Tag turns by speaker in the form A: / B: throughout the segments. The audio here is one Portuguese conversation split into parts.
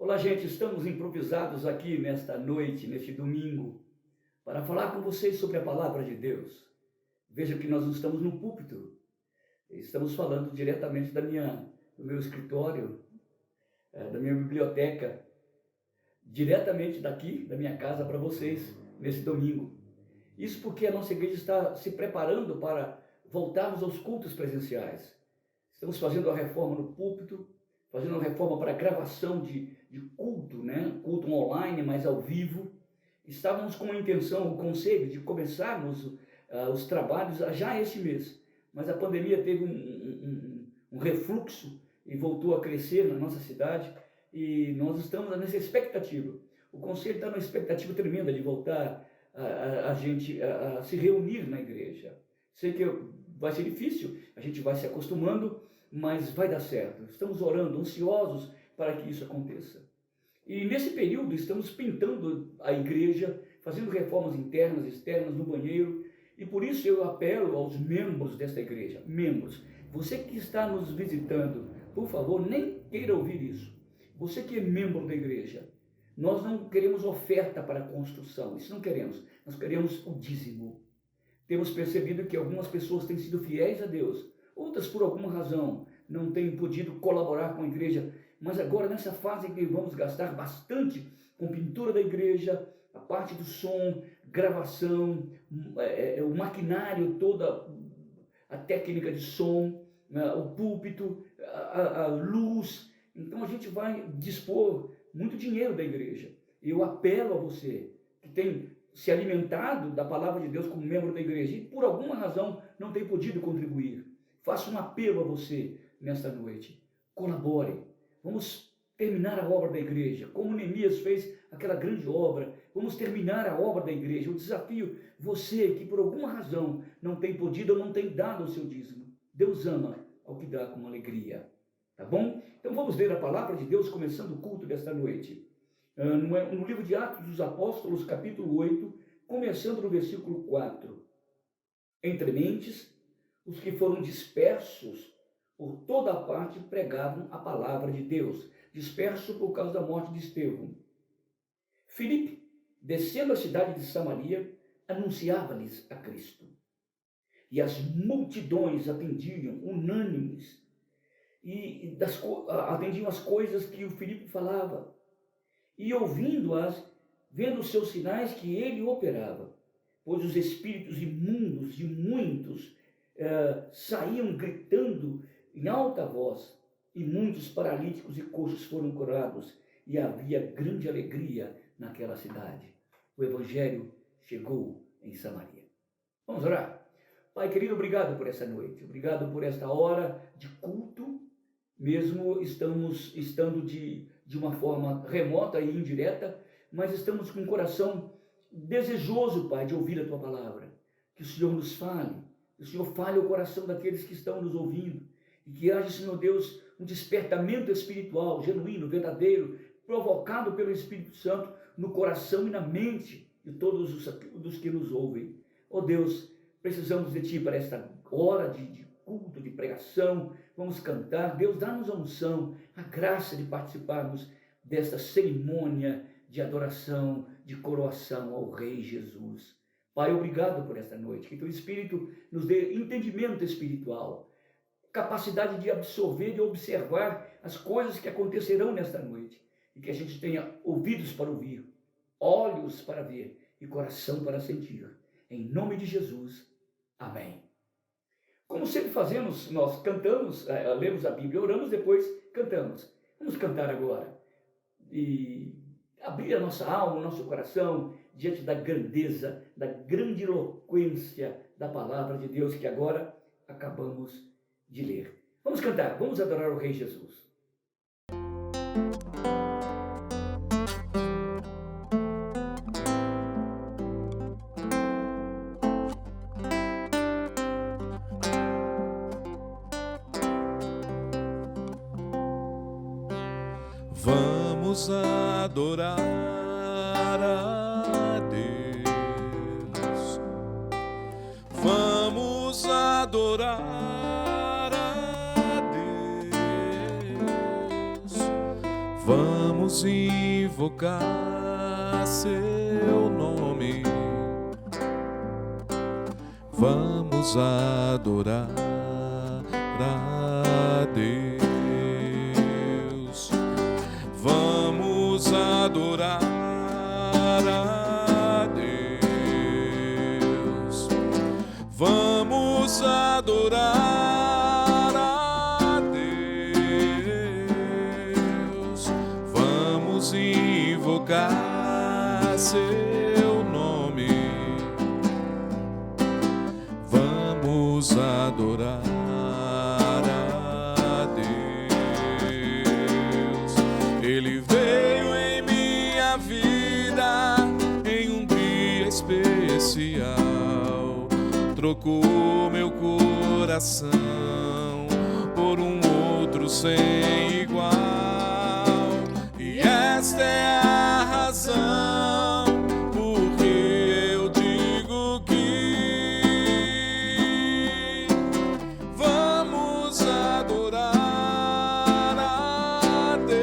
A: Olá, gente, estamos improvisados aqui nesta noite, neste domingo, para falar com vocês sobre a palavra de Deus. Veja que nós não estamos no púlpito, estamos falando diretamente do meu escritório, da minha biblioteca, diretamente daqui, da minha casa, para vocês, nesse domingo. Isso porque a nossa igreja está se preparando para voltarmos aos cultos presenciais. Estamos fazendo a reforma no púlpito, fazendo uma reforma para gravação de culto, né? Culto online, mas ao vivo. Estávamos com a intenção, o conselho, de começarmos os trabalhos já este mês, mas a pandemia teve um refluxo e voltou a crescer na nossa cidade e nós estamos nessa expectativa. O conselho está numa expectativa tremenda de voltar a gente a se reunir na igreja. Sei que vai ser difícil, a gente vai se acostumando, mas vai dar certo. Estamos orando, ansiosos para que isso aconteça. E nesse período estamos pintando a igreja, fazendo reformas internas, externas, no banheiro, e por isso eu apelo aos membros desta igreja. Membros, você que está nos visitando, por favor, nem queira ouvir isso. Você que é membro da igreja, nós não queremos oferta para a construção, isso não queremos. Nós queremos o dízimo. Temos percebido que algumas pessoas têm sido fiéis a Deus, outras por alguma razão não têm podido colaborar com a igreja, mas agora nessa fase que vamos gastar bastante com pintura da igreja, a parte do som, gravação, o maquinário, toda a técnica de som, o púlpito, a luz. Então a gente vai dispor muito dinheiro da igreja. Eu apelo a você que tem se alimentado da palavra de Deus como membro da igreja e por alguma razão não tem podido contribuir. Faço um apelo a você nesta noite. Colabore. Vamos terminar a obra da igreja, como Neemias fez aquela grande obra. Vamos terminar a obra da igreja. Eu desafio você que por alguma razão não tem podido ou não tem dado o seu dízimo. Deus ama ao que dá com alegria. Tá bom? Então vamos ler a palavra de Deus começando o culto desta noite. No livro de Atos dos Apóstolos, capítulo 8, começando no versículo 4. Entre mentes, os que foram dispersos por toda a parte pregavam a palavra de Deus, dispersos por causa da morte de Estevão. Filipe, descendo a cidade de Samaria, anunciava-lhes a Cristo. E as multidões atendiam, unânimes, e atendiam as coisas que o Filipe falava. E ouvindo-as, vendo os seus sinais que ele operava, pois os espíritos imundos de muitos saíam gritando em alta voz, e muitos paralíticos e coxos foram curados, e havia grande alegria naquela cidade. O evangelho chegou em Samaria. Vamos orar. Pai querido, obrigado por essa noite, obrigado por esta hora de culto, mesmo estando de uma forma remota e indireta, mas estamos com o coração desejoso, Pai, de ouvir a Tua palavra. Que o Senhor nos fale, que o Senhor fale o coração daqueles que estão nos ouvindo, e que haja, Senhor Deus, um despertamento espiritual, genuíno, verdadeiro, provocado pelo Espírito Santo no coração e na mente de todos os que nos ouvem. Oh Deus, precisamos de Ti para esta hora de culto, de pregação. Vamos cantar. Deus, dá-nos a unção, a graça de participarmos desta cerimônia de adoração, de coroação ao Rei Jesus. Pai, obrigado por esta noite. Que Teu Espírito nos dê entendimento espiritual, capacidade de absorver e observar as coisas que acontecerão nesta noite. E que a gente tenha ouvidos para ouvir, olhos para ver e coração para sentir. Em nome de Jesus. Amém. Como sempre fazemos, nós cantamos, lemos a Bíblia, oramos, depois cantamos. Vamos cantar agora. E abrir a nossa alma, o nosso coração, diante da grandeza, da grandiloquência da palavra de Deus que agora acabamos de ler. Vamos cantar, vamos adorar o Rei Jesus.
B: Vamos adorar a Deus. Vamos adorar a Deus. vamos invocar seu nome, vamos adorar a Deus, vamos adorar a Deus, vamos adorar a Deus, vamos invocar seu nome, vamos adorar a Deus. Ele veio em minha vida em um dia especial, trocou meu coração por um outro sem igual, e esta é a razão porque eu digo que vamos adorar a Deus.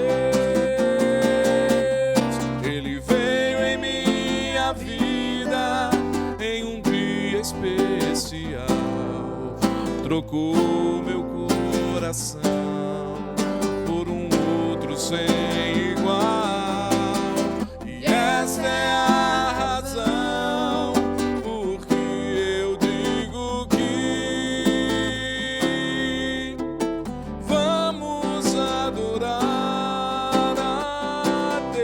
B: Ele veio em minha vida em um dia especial, trocou meu coração por um outro sem igual, e esta é a razão porque eu digo que vamos adorar a Deus.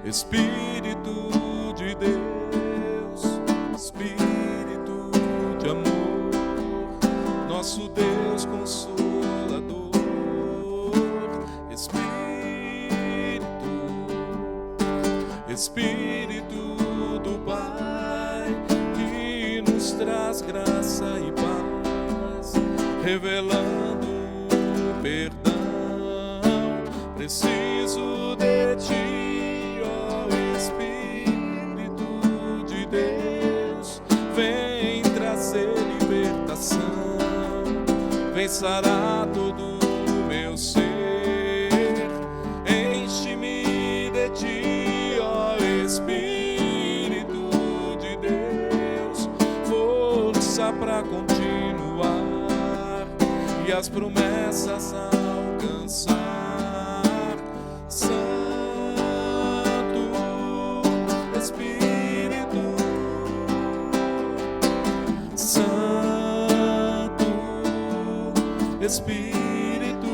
B: Espírito de Deus, Espírito de amor, nosso Deus consolador, Espírito do Pai, que nos traz graça e paz, revelando o perdão. Preciso de ti, ó Espírito de Deus, vem trazer libertação, vem sarar todo o meu ser. Enche-me de ti, ó Espírito de Deus, força pra continuar e as promessas alcançar. Santo Espírito, Santo Espírito,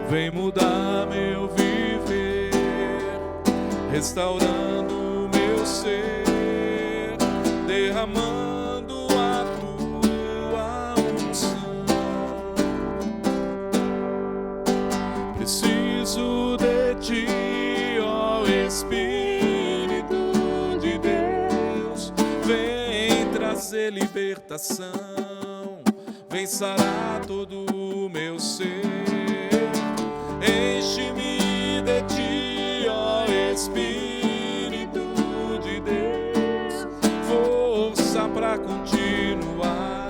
B: vem mudar meu viver, restaurando meu ser, derramando a tua unção. Preciso de ti, ó Espírito de Deus, vem trazer libertação, vem sarar todo o meu ser. Enche-me de ti, ó Espírito de Deus, força pra continuar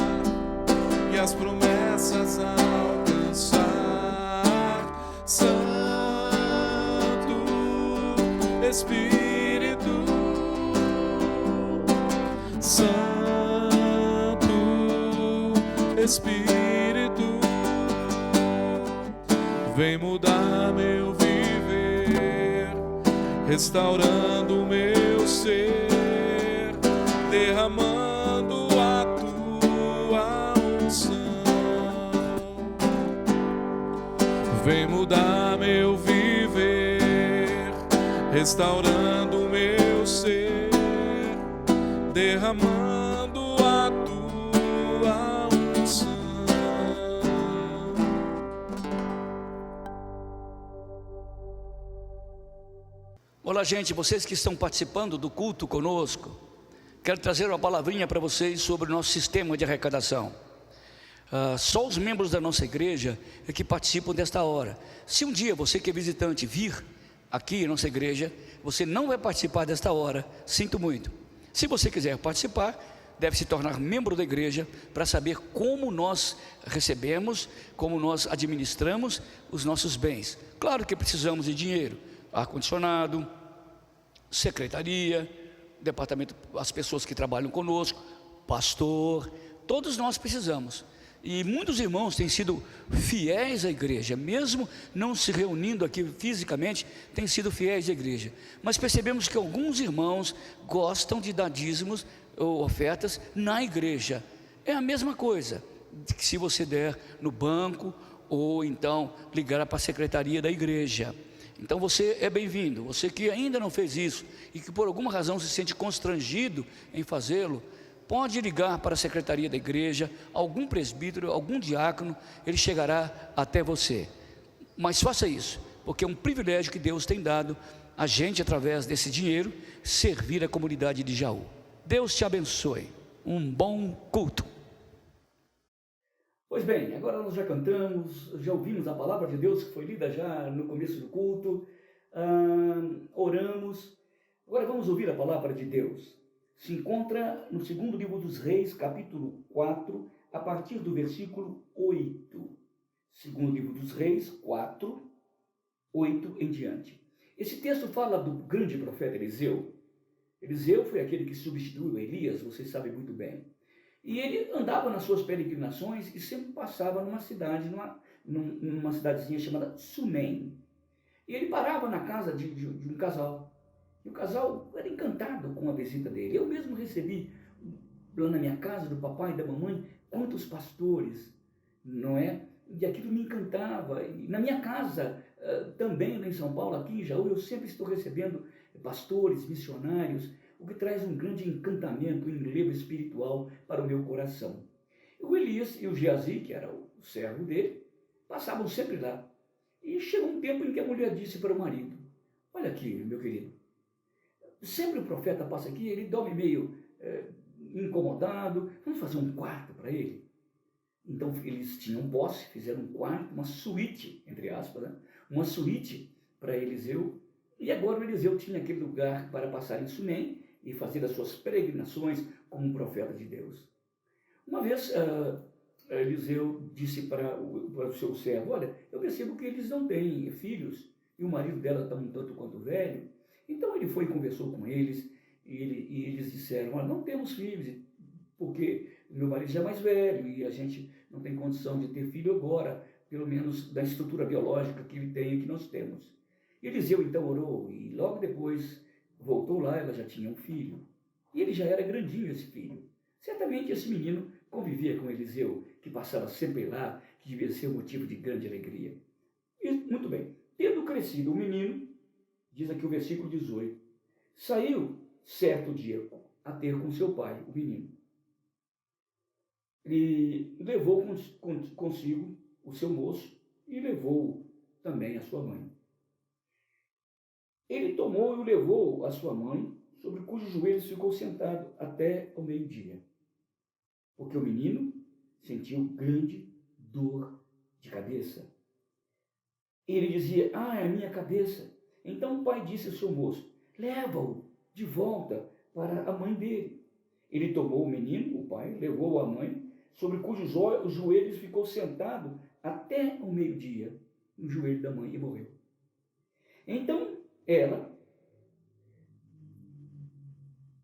B: e as promessas alcançar. Santo Espírito, Santo Espírito, vem mudar meu viver, restaurando meu ser, derramando a tua unção. Vem mudar meu viver, restaurando meu ser, derramando a tua unção.
A: Olá, gente, vocês que estão participando do culto conosco, quero trazer uma palavrinha para vocês sobre o nosso sistema de arrecadação. Só os membros da nossa igreja é que participam desta hora. Se um dia você que é visitante vir aqui em nossa igreja, você não vai participar desta hora, sinto muito. Se você quiser participar, deve se tornar membro da igreja para saber como nós recebemos, como nós administramos os nossos bens. Claro que precisamos de dinheiro, ar-condicionado, secretaria, departamento, as pessoas que trabalham conosco, pastor, todos nós precisamos. E muitos irmãos têm sido fiéis à igreja, mesmo não se reunindo aqui fisicamente, têm sido fiéis à igreja. Mas percebemos que alguns irmãos gostam de dar dízimos ou ofertas na igreja. É a mesma coisa que se você der no banco ou então ligar para a secretaria da igreja. Então você é bem-vindo. Você que ainda não fez isso e que por alguma razão se sente constrangido em fazê-lo, pode ligar para a secretaria da igreja, algum presbítero, algum diácono, ele chegará até você. Mas faça isso, porque é um privilégio que Deus tem dado a gente, através desse dinheiro, servir a comunidade de Jaú. Deus te abençoe. Um bom culto. Pois bem, agora nós já cantamos, já ouvimos a palavra de Deus que foi lida já no começo do culto, oramos. Agora vamos ouvir a palavra de Deus. Se encontra no segundo livro dos Reis, capítulo 4, a partir do versículo 8. Segundo livro dos Reis, 4, 8 em diante. Esse texto fala do grande profeta Eliseu. Eliseu foi aquele que substituiu Elias, vocês sabem muito bem. E ele andava nas suas peregrinações e sempre passava numa cidade, numa cidadezinha chamada Sunem. E ele parava na casa de um casal. E o casal era encantado com a visita dele. Eu mesmo recebi lá na minha casa, do papai e da mamãe, quantos pastores, não é? E aquilo me encantava. E na minha casa, também lá em São Paulo, aqui em Jaú, eu sempre estou recebendo pastores, missionários, o que traz um grande encantamento, um enlevo espiritual para o meu coração. O Elias e o Geazi, que era o servo dele, passavam sempre lá. E chegou um tempo em que a mulher disse para o marido: olha aqui, meu querido, sempre o profeta passa aqui, ele dorme meio incomodado, vamos fazer um quarto para ele? Então eles tinham posse, fizeram um quarto, uma suíte, entre aspas, né? Uma suíte para Eliseu. E agora o Eliseu tinha aquele lugar para passar em Sunem e fazer as suas peregrinações como um profeta de Deus. Uma vez Eliseu disse para o seu servo: olha, eu percebo que eles não têm filhos e o marido dela está um tanto quanto velho. Então ele foi e conversou com eles e eles disseram: olha, não temos filhos porque meu marido já é mais velho e a gente não tem condição de ter filho agora, pelo menos da estrutura biológica que ele tem e que nós temos. Eliseu então orou e logo depois voltou lá, ela já tinha um filho. E ele já era grandinho, esse filho. Certamente esse menino convivia com Eliseu, que passava sempre lá, que devia ser um motivo de grande alegria. E, muito bem, tendo crescido o menino, diz aqui o versículo 18, saiu certo dia a ter com seu pai, o menino. E levou consigo o seu moço e levou também a sua mãe. Ele tomou e o levou à sua mãe, sobre cujos joelhos ficou sentado até o meio-dia. Porque o menino sentiu grande dor de cabeça. Ele dizia: é a minha cabeça. Então o pai disse ao seu moço: leva-o de volta para a mãe dele. Ele tomou o menino, o pai, levou-o à mãe, sobre cujos joelhos ficou sentado até o meio-dia, no joelho da mãe, e morreu. Então ela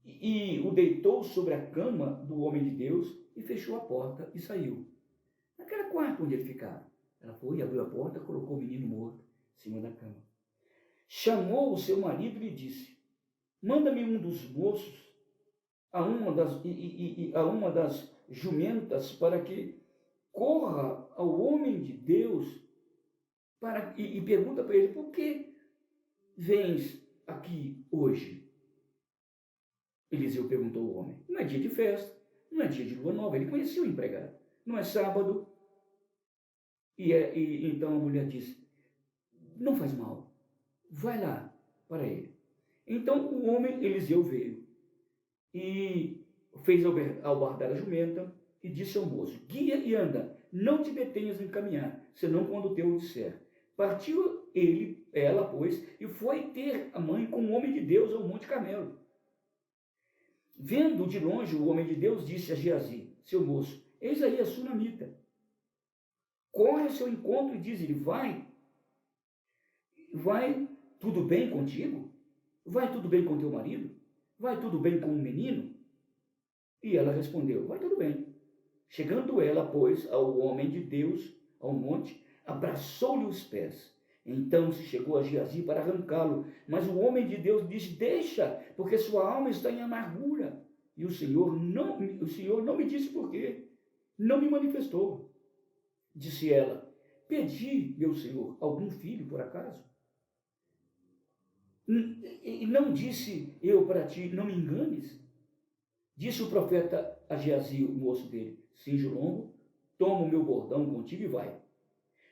A: e o deitou sobre a cama do homem de Deus e fechou a porta e saiu. Naquele quarto onde ele ficava, ela foi, abriu a porta, colocou o menino morto em cima da cama. Chamou o seu marido e lhe disse: manda-me um dos moços a uma das jumentas para que corra ao homem de Deus e pergunta para ele: por que vens aqui hoje? Eliseu perguntou ao homem: não é dia de festa, não é dia de lua nova. Ele conhecia o empregado. Não é sábado. E então a mulher disse: não faz mal, vai lá para ele. Então o homem Eliseu veio e fez albardar a jumenta e disse ao moço: guia e anda, não te detenhas em caminhar, senão quando o teu disser. Partiu ela, pois, e foi ter a mãe com o homem de Deus ao Monte Carmelo. Vendo de longe o homem de Deus, disse a Geazi, seu moço: eis aí a sunamita. Corre ao seu encontro e diz-lhe: vai tudo bem contigo? Vai tudo bem com teu marido? Vai tudo bem com o menino? E ela respondeu: vai tudo bem. Chegando ela, pois, ao homem de Deus, ao monte, abraçou-lhe os pés. Então se chegou a Geazi para arrancá-lo, mas o homem de Deus disse: deixa, porque sua alma está em amargura. E o Senhor não me disse por quê, não me manifestou. Disse ela: pedi, meu Senhor, algum filho por acaso? E não disse eu para ti: não me enganes? Disse o profeta a Geazi, o moço dele: cinge o lombo, toma o meu bordão contigo e vai.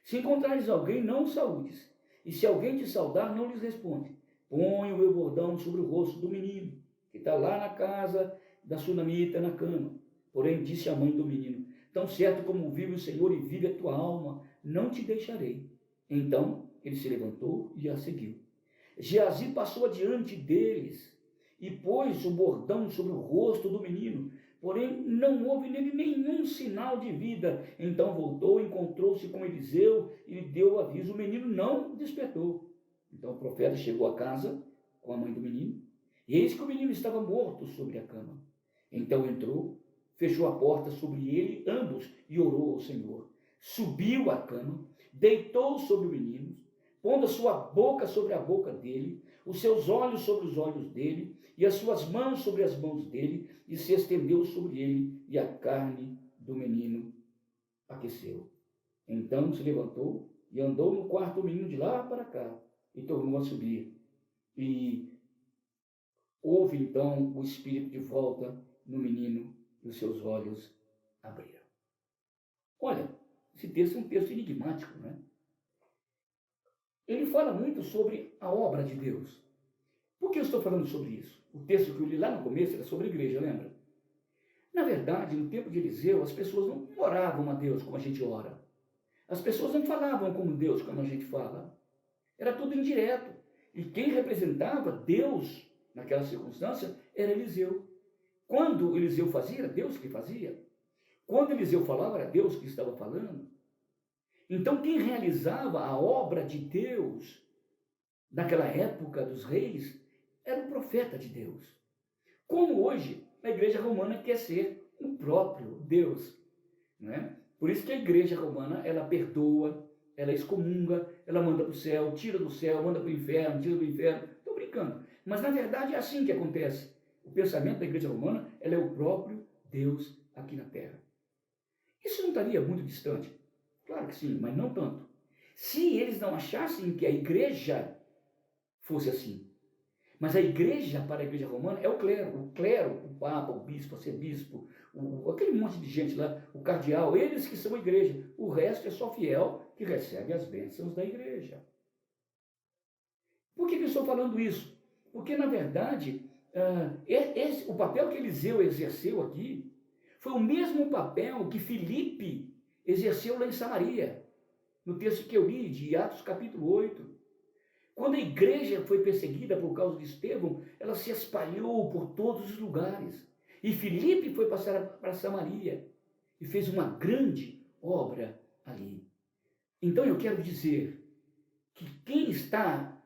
A: Se encontrares alguém, não o saúdes. E se alguém te saudar, não lhes responde. Põe o meu bordão sobre o rosto do menino, que está lá na casa da sunamita, na cama. Porém, disse a mãe do menino: tão certo como vive o Senhor e vive a tua alma, não te deixarei. Então ele se levantou e a seguiu. Geazi passou adiante deles e pôs o bordão sobre o rosto do menino. Porém, não houve nele nenhum sinal de vida. Então voltou, encontrou-se com Eliseu e lhe deu o aviso. O menino não despertou. Então o profeta chegou à casa com a mãe do menino, e eis que o menino estava morto sobre a cama. Então entrou, fechou a porta sobre ele, ambos, e orou ao Senhor. Subiu à cama, deitou sobre o menino, pondo a sua boca sobre a boca dele, os seus olhos sobre os olhos dele, e as suas mãos sobre as mãos dele, e se estendeu sobre ele, e a carne do menino aqueceu. Então se levantou e andou no quarto do menino de lá para cá, e tornou a subir. E houve então o espírito de volta no menino, e os seus olhos abriram. Olha, esse texto é um texto enigmático, né? Ele fala muito sobre a obra de Deus. Por que eu estou falando sobre isso? O texto que eu li lá no começo era sobre a igreja, lembra? Na verdade, no tempo de Eliseu, as pessoas não oravam a Deus como a gente ora. As pessoas não falavam como Deus, como a gente fala. Era tudo indireto. E quem representava Deus naquela circunstância era Eliseu. Quando Eliseu fazia, era Deus que fazia. Quando Eliseu falava, era Deus que estava falando. Então, quem realizava a obra de Deus naquela época dos reis era o profeta de Deus. Como hoje a igreja romana quer ser o próprio Deus, né? Por isso que a igreja romana, ela perdoa, ela excomunga, ela manda para o céu, tira do céu, manda para o inferno, tira do inferno. Estou brincando. Mas na verdade é assim que acontece. O pensamento da igreja romana, ela é o próprio Deus aqui na terra. Isso não estaria muito distante? Claro que sim, mas não tanto. Se eles não achassem que a igreja fosse assim. Mas a igreja, para a igreja romana, é o clero, o papa, o bispo, o arcebispo, aquele monte de gente lá, o cardeal, eles que são a igreja. O resto é só fiel que recebe as bênçãos da igreja. Por que eu estou falando isso? Porque, na verdade, o papel que Eliseu exerceu aqui foi o mesmo papel que Filipe exerceu lá em Samaria, no texto que eu li, de Atos capítulo 8. Quando a igreja foi perseguida por causa de Estevão, ela se espalhou por todos os lugares. E Filipe foi passar para Samaria e fez uma grande obra ali. Então eu quero dizer que quem está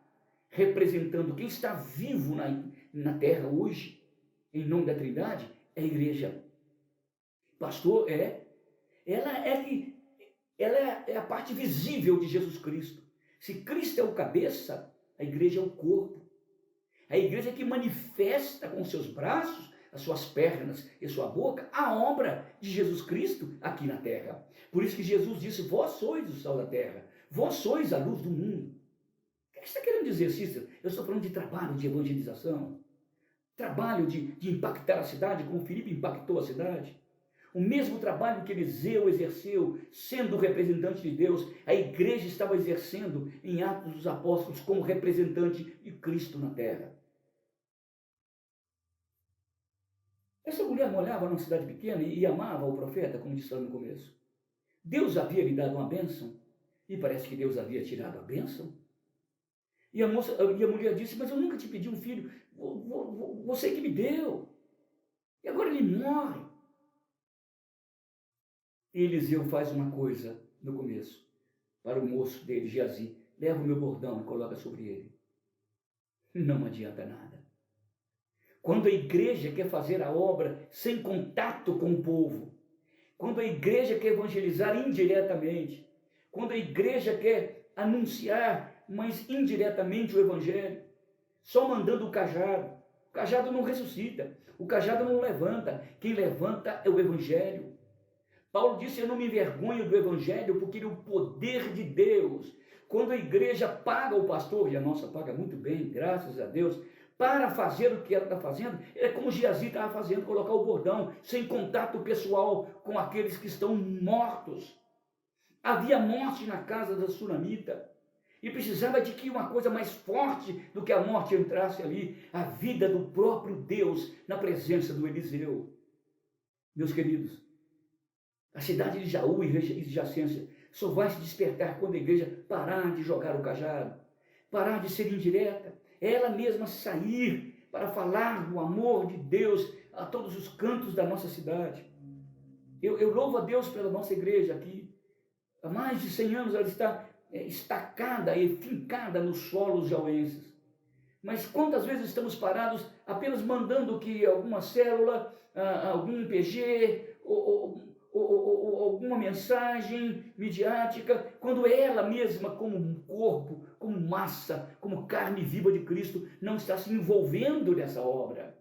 A: representando, quem está vivo na terra hoje, em nome da Trindade, é a igreja. Pastor, ela é a parte visível de Jesus Cristo. Se Cristo é o cabeça, a igreja é o corpo. A igreja é que manifesta com seus braços, as suas pernas e sua boca, a obra de Jesus Cristo aqui na terra. Por isso que Jesus disse: vós sois o sal da terra, vós sois a luz do mundo. O que você está querendo dizer, Cícero? Eu estou falando de trabalho de evangelização, trabalho de impactar a cidade, como Filipe impactou a cidade. O mesmo trabalho que Eliseu exerceu, sendo representante de Deus, a igreja estava exercendo em Atos dos Apóstolos como representante de Cristo na terra. Essa mulher morava numa cidade pequena e amava o profeta, como disse lá no começo. Deus havia lhe dado uma bênção, e parece que Deus havia tirado a bênção. E a mulher disse, mas eu nunca te pedi um filho, você que me deu. E agora ele morre. E Eliseu faz uma coisa no começo, para o moço dele, Geazi, leva o meu bordão e coloca sobre ele. Não adianta nada. Quando a igreja quer fazer a obra sem contato com o povo, quando a igreja quer evangelizar indiretamente, quando a igreja quer anunciar, mas indiretamente o evangelho, só mandando o cajado não ressuscita, o cajado não levanta, quem levanta é o evangelho. Paulo disse, eu não me envergonho do evangelho, porque ele é o poder de Deus. Quando a igreja paga o pastor, e a nossa paga muito bem, graças a Deus, para fazer o que ela está fazendo, é como Geazi estava fazendo, colocar o bordão, sem contato pessoal com aqueles que estão mortos. Havia morte na casa da sunamita, e precisava de que uma coisa mais forte do que a morte entrasse ali, a vida do próprio Deus na presença do Eliseu. Meus queridos, a cidade de Jaú e adjacência só vai se despertar quando a igreja parar de jogar o cajado, parar de ser indireta, ela mesma sair para falar do amor de Deus a todos os cantos da nossa cidade. Eu louvo a Deus pela nossa igreja aqui. Há mais de 100 anos ela está estacada e fincada nos solos jauenses. Mas quantas vezes estamos parados apenas mandando que alguma célula, algum PG, ou alguma mensagem midiática, quando ela mesma, como um corpo, como massa, como carne viva de Cristo, não está se envolvendo nessa obra.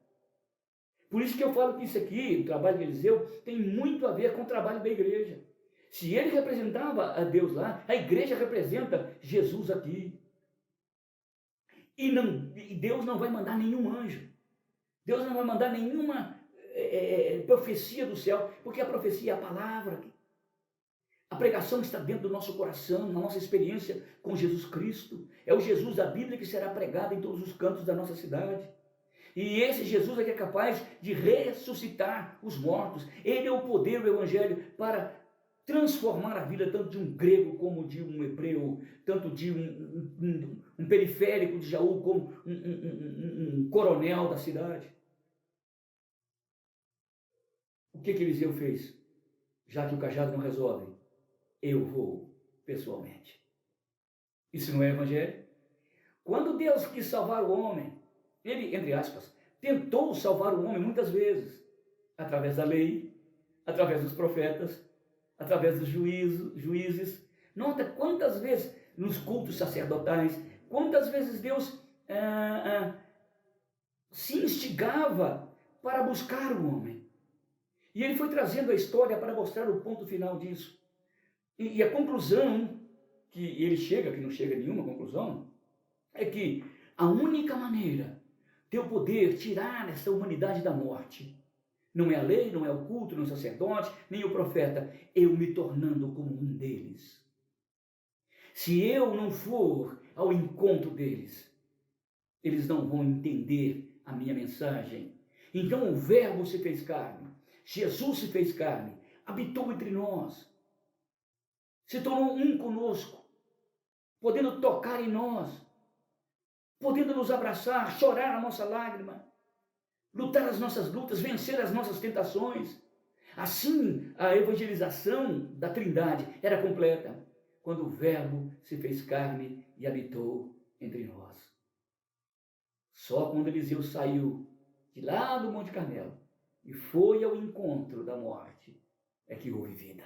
A: Por isso que eu falo que isso aqui, o trabalho de Eliseu, tem muito a ver com o trabalho da igreja. Se ele representava a Deus lá, a igreja representa Jesus aqui. E Deus não vai mandar nenhum anjo. Deus não vai mandar nenhuma profecia do céu, porque a profecia é a palavra. A pregação está dentro do nosso coração, na nossa experiência com Jesus Cristo. É o Jesus da Bíblia que será pregado em todos os cantos da nossa cidade. E esse Jesus é que é capaz de ressuscitar os mortos. Ele é o poder do Evangelho para transformar a vida tanto de um grego como de um hebreu, tanto de um periférico de Jaú como um coronel da cidade. O que Eliseu fez? Já que o cajado não resolve, eu vou pessoalmente. Isso não é evangelho? Quando Deus quis salvar o homem, ele, entre aspas, tentou salvar o homem muitas vezes, através da lei, através dos profetas, através dos juízes. Nota quantas vezes nos cultos sacerdotais, quantas vezes Deus se instigava para buscar o homem. E ele foi trazendo a história para mostrar o ponto final disso. E a conclusão que ele chega, que não chega a nenhuma conclusão, é que a única maneira de eu poder tirar essa humanidade da morte não é a lei, não é o culto, não é o sacerdote, nem o profeta, eu me tornando como um deles. Se eu não for ao encontro deles, eles não vão entender a minha mensagem. Então o Verbo se fez carne, Jesus se fez carne, habitou entre nós, se tornou um conosco, podendo tocar em nós, podendo nos abraçar, chorar a nossa lágrima, lutar as nossas lutas, vencer as nossas tentações. Assim, a evangelização da Trindade era completa, quando o Verbo se fez carne e habitou entre nós. Só quando Eliseu saiu de lá do Monte Carmelo e foi ao encontro da morte, é que houve vida.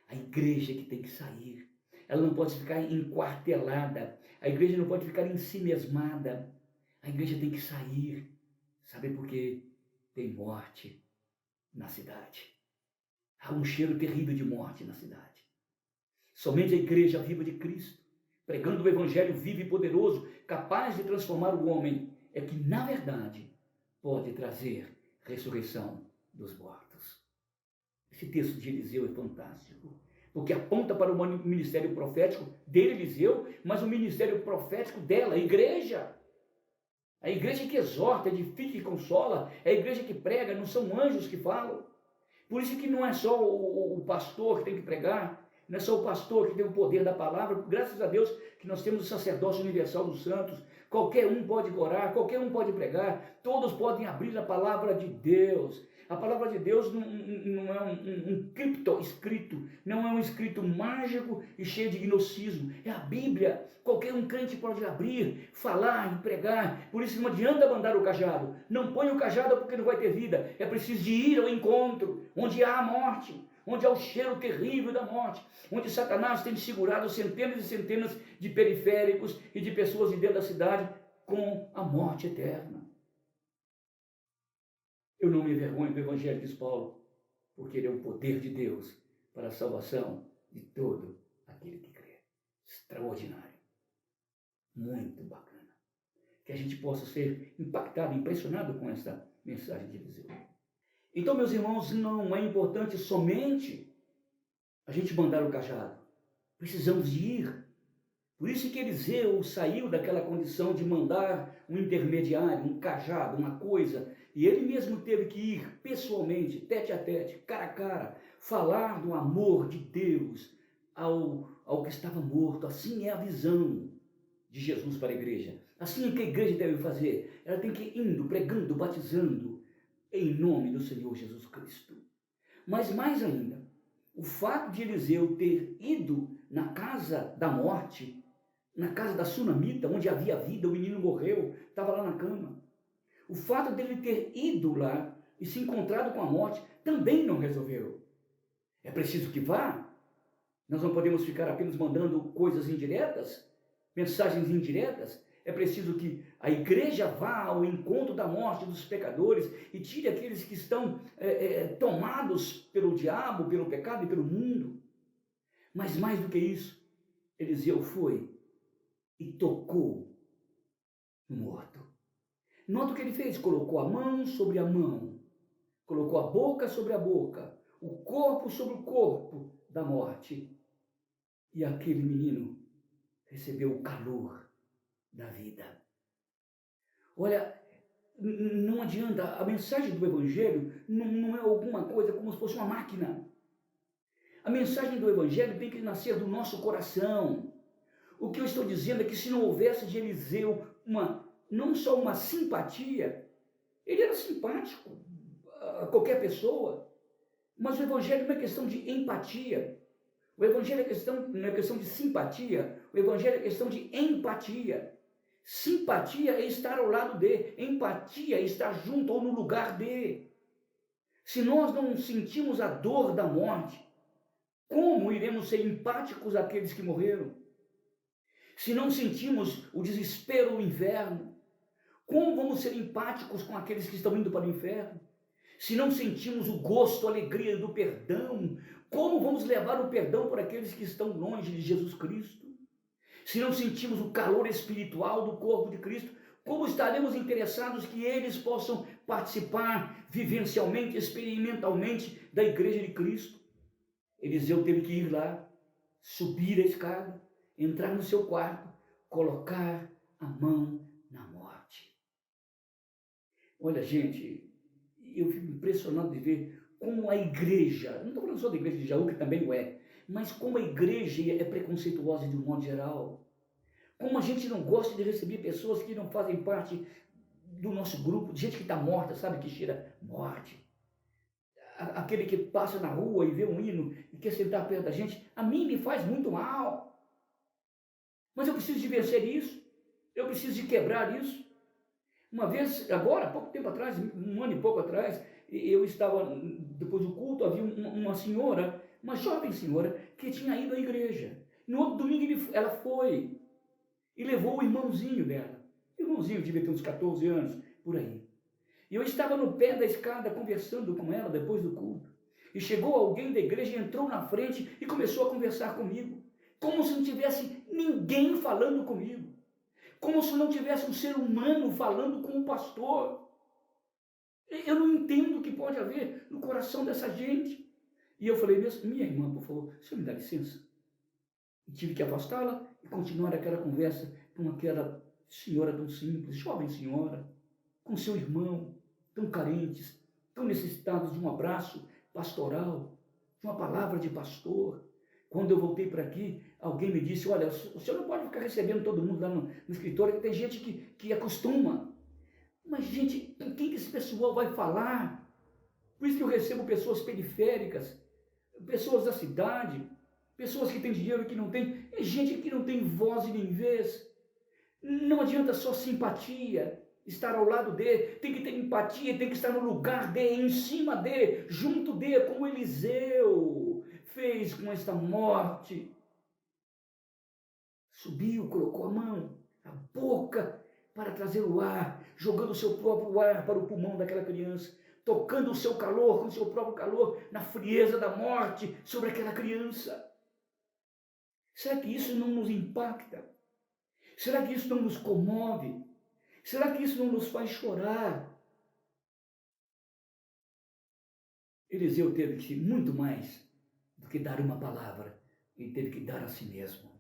A: A igreja que tem que sair, ela não pode ficar enquartelada, a igreja não pode ficar ensimesmada, a igreja tem que sair. Sabe por quê? Tem morte na cidade. Há um cheiro terrível de morte na cidade. Somente a igreja viva de Cristo, pregando o evangelho vivo e poderoso, capaz de transformar o homem, é que, na verdade, pode trazer ressurreição dos mortos. Esse texto de Eliseu é fantástico, porque aponta para o ministério profético dele, Eliseu, mas o ministério profético dela, a igreja. A igreja que exorta, edifica e consola, é a igreja que prega, não são anjos que falam. Por isso que não é só o pastor que tem que pregar, não é só o pastor que tem o poder da palavra. Graças a Deus que nós temos o sacerdócio universal dos santos. Qualquer um pode orar, qualquer um pode pregar, todos podem abrir a palavra de Deus. A palavra de Deus não é um cripto escrito, não é um escrito mágico e cheio de gnosticismo. É a Bíblia. Qualquer um crente pode abrir, falar e pregar. Por isso não adianta mandar o cajado. Não põe o cajado porque não vai ter vida. É preciso de ir ao encontro, onde há a morte, onde há o cheiro terrível da morte, onde Satanás tem segurado centenas e centenas de periféricos e de pessoas de dentro da cidade com a morte eterna. Eu não me envergonho do Evangelho, diz Paulo, porque ele é o poder de Deus para a salvação de todo aquele que crê. Extraordinário. Muito bacana. Que a gente possa ser impactado, impressionado com essa mensagem de Eliseu. Então, meus irmãos, não é importante somente a gente mandar o cajado. Precisamos de ir. Por isso que Eliseu saiu daquela condição de mandar um intermediário, um cajado, uma coisa, e ele mesmo teve que ir pessoalmente, tete a tete, cara a cara, falar do amor de Deus ao que estava morto. Assim é a visão de Jesus para a igreja. Assim é que a igreja deve fazer. Ela tem que ir indo, pregando, batizando, em nome do Senhor Jesus Cristo. Mas mais ainda, o fato de Eliseu ter ido na casa da morte, na casa da sunamita, onde havia vida, o menino morreu, estava lá na cama. O fato dele ter ido lá e se encontrado com a morte também não resolveu. É preciso que vá. Nós não podemos ficar apenas mandando coisas indiretas, mensagens indiretas. É preciso que a igreja vá ao encontro da morte dos pecadores e tire aqueles que estão tomados pelo diabo, pelo pecado e pelo mundo. Mas mais do que isso, Eliseu foi e tocou no morto. Nota o que ele fez: colocou a mão sobre a mão, colocou a boca sobre a boca, o corpo sobre o corpo da morte. E aquele menino recebeu o calor da vida. Olha, não adianta, a mensagem do Evangelho não é alguma coisa como se fosse uma máquina. A mensagem do Evangelho tem que nascer do nosso coração. O que eu estou dizendo é que se não houvesse de Eliseu não só uma simpatia, ele era simpático a qualquer pessoa, mas o Evangelho não é questão de empatia. O Evangelho não é questão de simpatia, o Evangelho é questão de empatia. Simpatia é estar ao lado de, empatia é estar junto ou no lugar de. Se nós não sentimos a dor da morte, como iremos ser empáticos àqueles que morreram? Se não sentimos o desespero do inferno, como vamos ser empáticos com aqueles que estão indo para o inferno? Se não sentimos o gosto, a alegria do perdão, como vamos levar o perdão para aqueles que estão longe de Jesus Cristo? Se não sentimos o calor espiritual do corpo de Cristo, como estaremos interessados que eles possam participar vivencialmente, experimentalmente da igreja de Cristo? Eliseu teve que ir lá, subir a escada, entrar no seu quarto, colocar a mão na morte. Olha, gente, eu fico impressionado de ver como a igreja, não estou falando só da igreja de Jaú, que também o é, mas como a igreja é preconceituosa de um modo geral. Como a gente não gosta de receber pessoas que não fazem parte do nosso grupo, gente que está morta, sabe, que cheira morte. Aquele que passa na rua e vê um hino e quer sentar perto da gente, a mim me faz muito mal. Mas eu preciso de vencer isso, eu preciso de quebrar isso. Uma vez, agora, pouco tempo atrás, um ano e pouco atrás, eu estava, depois do culto, havia uma senhora, uma jovem senhora, que tinha ido à igreja. No outro domingo ela foi e levou o irmãozinho dela. O irmãozinho devia ter uns 14 anos, por aí. E eu estava no pé da escada conversando com ela depois do culto. E chegou alguém da igreja, entrou na frente e começou a conversar comigo. Como se não tivesse ninguém falando comigo. Como se não tivesse um ser humano falando com o pastor. Eu não entendo o que pode haver no coração dessa gente. E eu falei, minha irmã, por favor, o senhor me dá licença? E tive que afastá-la e continuar aquela conversa com aquela senhora tão simples, jovem senhora, com seu irmão, tão carentes, tão necessitados de um abraço pastoral, de uma palavra de pastor. Quando eu voltei para aqui, alguém me disse, olha, o senhor não pode ficar recebendo todo mundo lá no escritório, tem gente que acostuma. Mas, gente, com quem que esse pessoal vai falar? Por isso que eu recebo pessoas periféricas, pessoas da cidade, pessoas que têm dinheiro e que não têm, é gente que não tem voz e nem vez. Não adianta só simpatia, estar ao lado dele, tem que ter empatia, tem que estar no lugar dele, em cima dele, junto dele, como Eliseu fez com esta morte. Subiu, colocou a mão, a boca, para trazer o ar, jogando o seu próprio ar para o pulmão daquela criança, tocando o seu calor com o seu próprio calor na frieza da morte sobre aquela criança. Será que isso não nos impacta? Será que isso não nos comove? Será que isso não nos faz chorar? Eliseu teve que muito mais do que dar uma palavra, ele teve que dar a si mesmo.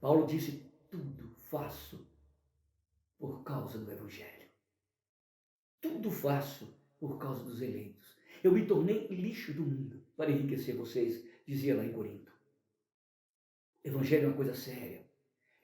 A: Paulo disse, tudo faço por causa do Evangelho. Tudo faço por causa dos eleitos. Eu me tornei lixo do mundo para enriquecer vocês, dizia lá em Corinto. Evangelho é uma coisa séria.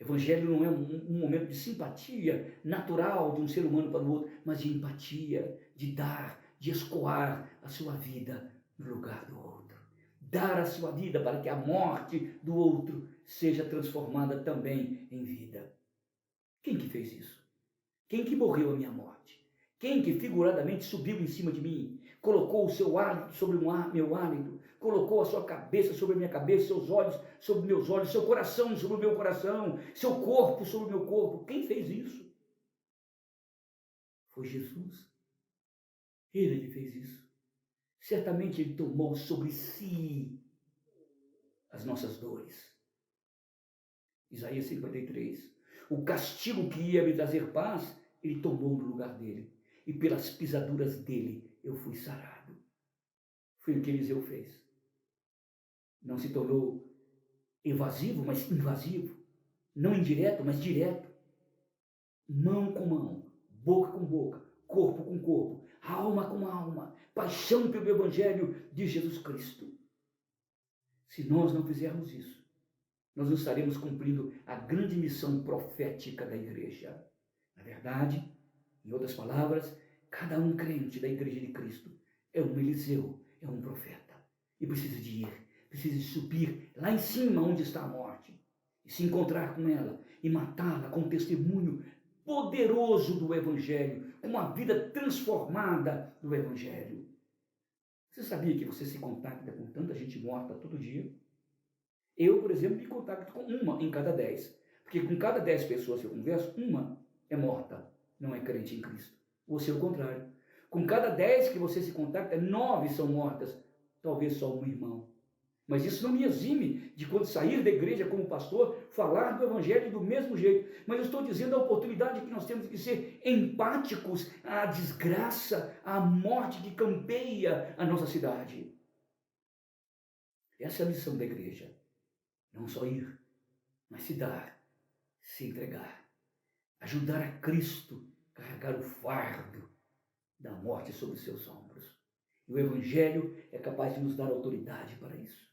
A: Evangelho não é um momento de simpatia natural de um ser humano para o outro, mas de empatia, de dar, de escoar a sua vida no lugar do outro. Dar a sua vida para que a morte do outro seja transformada também em vida. Quem que fez isso? Quem que morreu a minha morte? Quem que figuradamente subiu em cima de mim? Colocou o seu hálito sobre meu hálito? Colocou a sua cabeça sobre a minha cabeça, seus olhos sobre meus olhos, seu coração sobre o meu coração, seu corpo sobre o meu corpo? Quem fez isso? Foi Jesus. Ele que fez isso. Certamente ele tomou sobre si as nossas dores. Isaías 53. O castigo que ia me trazer paz, ele tomou no lugar dele. E pelas pisaduras dele eu fui sarado. Foi o que Eliseu fez. Não se tornou evasivo, mas invasivo. Não indireto, mas direto. Mão com mão, boca com boca, corpo com corpo, alma com alma, paixão pelo Evangelho de Jesus Cristo. Se nós não fizermos isso, nós não estaremos cumprindo a grande missão profética da igreja. Na verdade, em outras palavras, cada um crente da igreja de Cristo é um Eliseu, é um profeta. E precisa de ir, precisa de subir lá em cima onde está a morte, e se encontrar com ela, e matá-la com um testemunho poderoso do Evangelho, com uma vida transformada do Evangelho. Você sabia que você se contacta com tanta gente morta todo dia? Eu, por exemplo, me contacto com uma em cada 10. Porque com cada 10 pessoas que eu converso, uma é morta, não é crente em Cristo. Você é o contrário. Com cada 10 que você se contacta, 9 são mortas, talvez só um irmão. Mas isso não me exime de, quando sair da igreja como pastor, falar do Evangelho do mesmo jeito. Mas eu estou dizendo a oportunidade que nós temos de ser empáticos à desgraça, à morte que campeia a nossa cidade. Essa é a missão da igreja. Não só ir, mas se dar, se entregar. Ajudar a Cristo a carregar o fardo da morte sobre os seus ombros. E o Evangelho é capaz de nos dar autoridade para isso.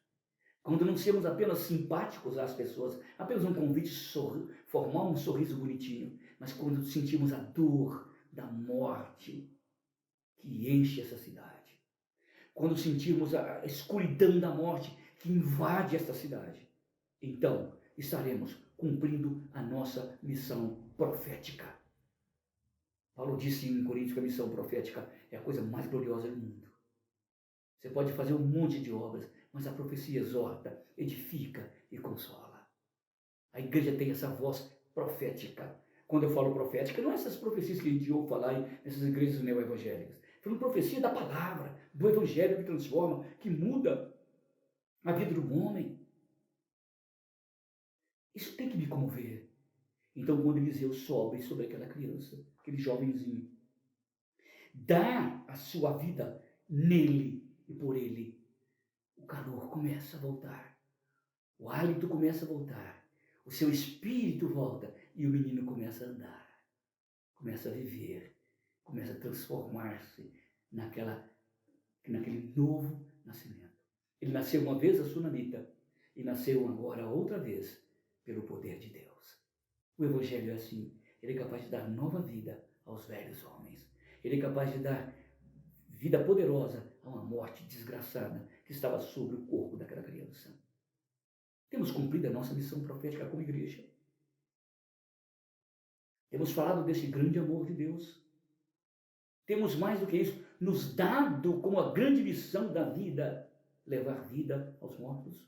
A: Quando não sermos apenas simpáticos às pessoas, apenas um convite formar um sorriso bonitinho, mas quando sentimos a dor da morte que enche essa cidade, quando sentirmos a escuridão da morte que invade esta cidade, então estaremos cumprindo a nossa missão profética. Paulo disse em Coríntios que a missão profética é a coisa mais gloriosa do mundo. Você pode fazer um monte de obras, mas a profecia exorta, edifica e consola. A igreja tem essa voz profética. Quando eu falo profética, não é essas profecias que a gente ouve falar nessas igrejas neo-evangélicas. Falando profecia da palavra, do Evangelho que transforma, que muda a vida do homem. Isso tem que me comover. Então, quando Eliseu sobe sobre aquela criança, aquele jovenzinho, dá a sua vida nele e por ele, o calor começa a voltar, o hálito começa a voltar, o seu espírito volta E o menino começa a andar, começa a viver, começa a transformar-se naquele novo nascimento. Ele nasceu uma vez a sunamita e nasceu agora outra vez pelo poder de Deus. O Evangelho é assim, ele é capaz de dar nova vida aos velhos homens. Ele é capaz de dar vida poderosa a uma morte desgraçada que estava sobre o corpo daquela criança. Temos cumprido a nossa missão profética como igreja. Temos falado desse grande amor de Deus. Temos mais do que isso, nos dado como a grande missão da vida, levar vida aos mortos.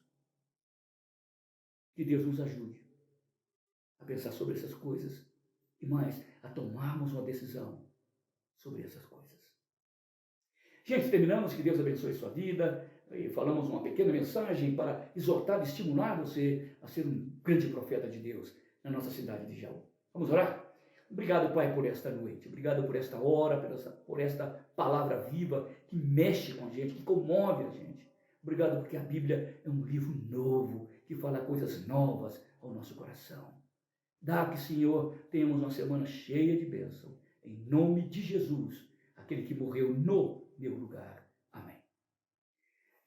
A: Que Deus nos ajude a pensar sobre essas coisas e mais, a tomarmos uma decisão sobre essas coisas. Gente, terminamos, que Deus abençoe sua vida, e falamos uma pequena mensagem para exortar e estimular você a ser um grande profeta de Deus na nossa cidade de Jaú. Vamos orar? Obrigado, Pai, por esta noite, obrigado por esta hora, por esta palavra viva que mexe com a gente, que comove a gente. Obrigado porque a Bíblia é um livro novo, que fala coisas novas ao nosso coração. Dá que, Senhor, tenhamos uma semana cheia de bênção, em nome de Jesus, aquele que morreu no meu lugar. Amém.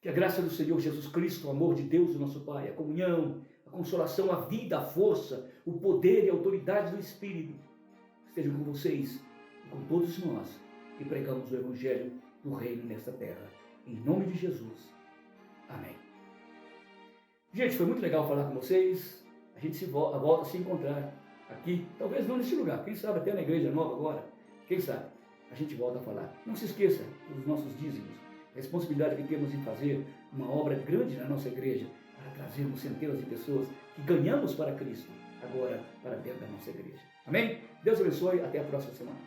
A: Que a graça do Senhor Jesus Cristo, o amor de Deus, o nosso Pai, a comunhão, a consolação, a vida, a força, o poder e a autoridade do Espírito estejam com vocês e com todos nós que pregamos o Evangelho do Reino nesta terra. Em nome de Jesus. Amém. Gente, foi muito legal falar com vocês. A gente volta a se encontrar aqui, talvez não nesse lugar, quem sabe até na igreja nova agora, quem sabe, a gente volta a falar. Não se esqueça dos nossos dízimos, a responsabilidade que temos em fazer uma obra grande na nossa igreja, para trazermos centenas de pessoas que ganhamos para Cristo, agora para dentro da nossa igreja. Amém? Deus abençoe, até a próxima semana.